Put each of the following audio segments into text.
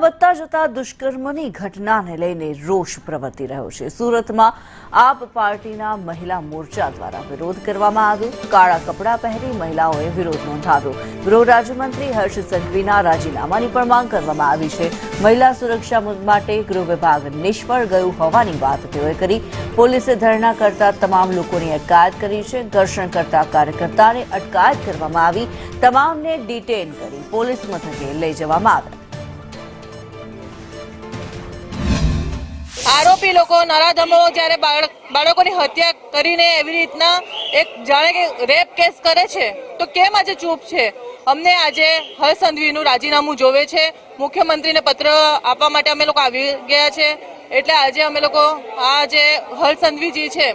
વધતા જતા દુષ્કર્મની ઘટનાને લઈને રોષ પ્રવર્તી રહ્યો છે। સુરતમાં આપ પાર્ટીના મહિલા મોરચા દ્વારા વિરોધ કરવામાં આવ્યો। કાળા કપડાં પહેરી મહિલાઓએ વિરોધ નોંધાવ્યો। ગૃહ રાજ્યમંત્રી હર્ષ સંઘવીના રાજીનામાની પણ માંગ કરવામાં આવી છે। મહિલા સુરક્ષા માટે ગૃહ વિભાગ નિષ્ફળ ગયું હોવાની વાત તેઓએ કરી। પોલીસે ધરણા કરતા તમામ લોકોની અટકાયત કરી છે। ઘર્ષણ કરતા કાર્યકર્તાને અટકાયત કરવામાં આવી। તમામને ડિટેન કરી પોલીસ મથકે લઈ જવામાં આવ્યા। આરોપી લોકો નરાધમો જ્યારે બાળકોની હત્યા કરીને એવી રીતના એક જાણે કે રેપ કેસ કરે છે તો કેમ આજે ચૂપ છે? અમને આજે હર્ષ સંઘવીનું રાજીનામું જોવે છે। મુખ્યમંત્રીને પત્ર આપવા માટે અમે લોકો આવી ગયા છે। એટલે આજે અમે લોકો આ જે હર્ષ સંઘવીજી છે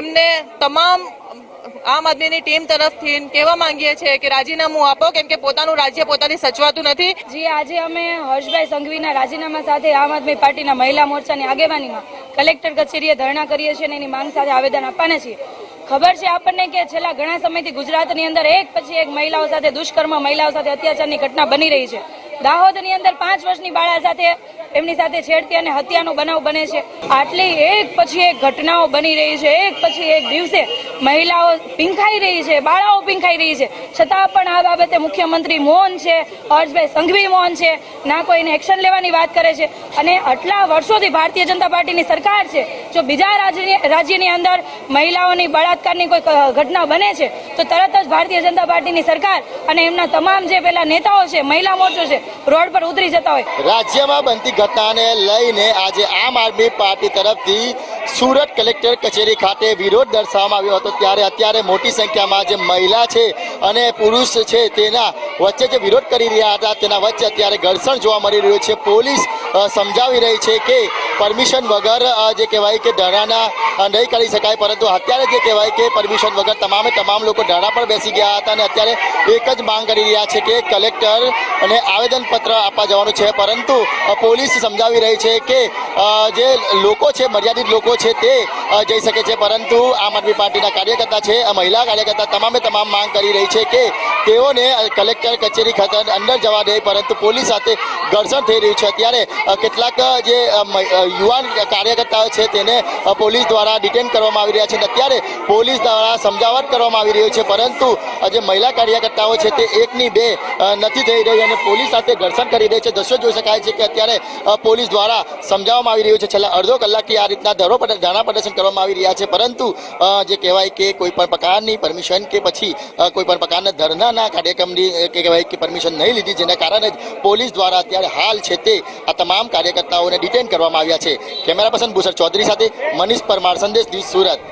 એમને તમામ આમ આદમીની ટીમ તરફથી કહેવા માંગીએ છીએ કે રાજીનામું આપો, કેમ કે પોતાનું રાજ્ય પોતાની સચવાતું નથી। જી, આજે અમે હર્ષભાઈ સંઘવીના રાજીનામા સાથે આમ આદમી પાર્ટીના મહિલા મોરચાની આગેવાનીમાં કલેક્ટર કચેરીએ ધરણા કરીએ છીએ અને એની માંગ સાથે આવેદન આપવાના છીએ। ખબર છે આપણને કે છેલ્લા ઘણા સમયથી ગુજરાતની અંદર એક પછી એક મહિલાઓ સાથે દુષ્કર્મ, મહિલાઓ સાથે અત્યાચારની ઘટના બની રહી છે। દાહોદની અંદર 5 વર્ષની બાળા સાથે એમની સાથે છેડતી અને હત્યાનો બનાવ બને છે। આટલી એક પછી એક ઘટનાઓ બની રહી છે। એક પછી એક દિવસે મહિલાઓ પીંખાઈ રહી છે, બાળાઓ પીંખાઈ રહી છે, છતાં પણ આ બાબતે મુખ્યમંત્રી મૌન છે, હર્ષભાઈ સંઘવી મૌન છે, ના કોઈને એક્શન લેવાની વાત કરે છે। અને આટલા વર્ષોથી ભારતીય જનતા પાર્ટીની સરકાર છે, જો બીજા રાજ્યની અંદર મહિલાઓની બળાત્કારની કોઈ ઘટના બને છે તો તરત જ ભારતીય જનતા પાર્ટીની સરકાર અને એમના તમામ જે પેલા નેતાઓ છે, મહિલા મોરચો છે, રોડ પર ઉતરી જતા હોય। રાજ્યમાં બનતી ઘટનાને લઈને આજે આમ આદમી પાર્ટી તરફથી સુરત કલેક્ટર કચેરી ખાતે વિરોધ દર્શાવવામાં આવ્યો હતો। ત્યારે અત્યારે મોટી સંખ્યામાં જે મહિલા છે અને પુરુષ છે તેના વચ્ચે જે વિરોધ કરી રહ્યા હતા તેના વચ્ચે અત્યારે ઘર્ષણ જોવા મળી રહ્યું છે। પોલીસ સમજાવી રહી છે કે પરમિશન વગર જે કહેવાય કે ધરણા નહીં કરી શકાય, પરંતુ અત્યારે જે કહેવાય કે પરમિશન વગર તમામ લોકો ધરણા પર બેસી ગયા હતા અને અત્યારે એક જ માંગ કરી રહ્યા છે કે કલેક્ટર અને આવેદનપત્ર આપવા જવાનું છે। પરંતુ પોલીસ સમજાવી રહી છે કે જે લોકો છે, મર્યાદિત લોકો છે તે જઈ શકે છે, પરંતુ આમ આદમી પાર્ટીના કાર્યકર્તા છે, મહિલા કાર્યકર્તા તમામ માંગ કરી રહી છે કે તેઓને કલેક્ટર કચેરી ખાતે અંદર જવા દે, પરંતુ પોલીસ સાથે ઘર્ષણ થઈ રહ્યું છે। અત્યારે કેટલાક જે યુવાન કાર્યકર્તાઓ છે તેને પોલીસ દ્વારા ડિટેન કરવામાં આવી રહ્યા છે અને અત્યારે પોલીસ દ્વારા સમજાવટ કરવામાં આવી રહ્યું છે, પરંતુ જે મહિલા કાર્યકર્તાઓ છે તે એકની બે નથી થઈ રહી અને પોલીસ સાથે ઘર્ષણ કરી રહી છે। દ્રશ્યો જોઈ શકાય છે કે અત્યારે પોલીસ દ્વારા સમજાવવામાં આવી રહ્યું છે। છેલ્લા અડધો કલાકથી આ રીતના ધરણા પ્રદર્શન કરવામાં આવી રહ્યા છે, પરંતુ જે કહેવાય કે કોઈ પણ પ્રકારની પરમિશન કે પછી કોઈ પણ પ્રકારના ધરણાના કાર્યક્રમની કહેવાય કે પરમિશન નહીં લીધી, જેના કારણે જ પોલીસ દ્વારા અત્યારે હાલ છે તે આ તમામ કાર્યકર્તાઓને ડિટેન કરવામાં આવ્યા છે। કેમેરા પર્સન ભૂષણ ચૌધરી સાથે મનીષ પરમાર, સંદેશ ન્યૂઝ, સુરત।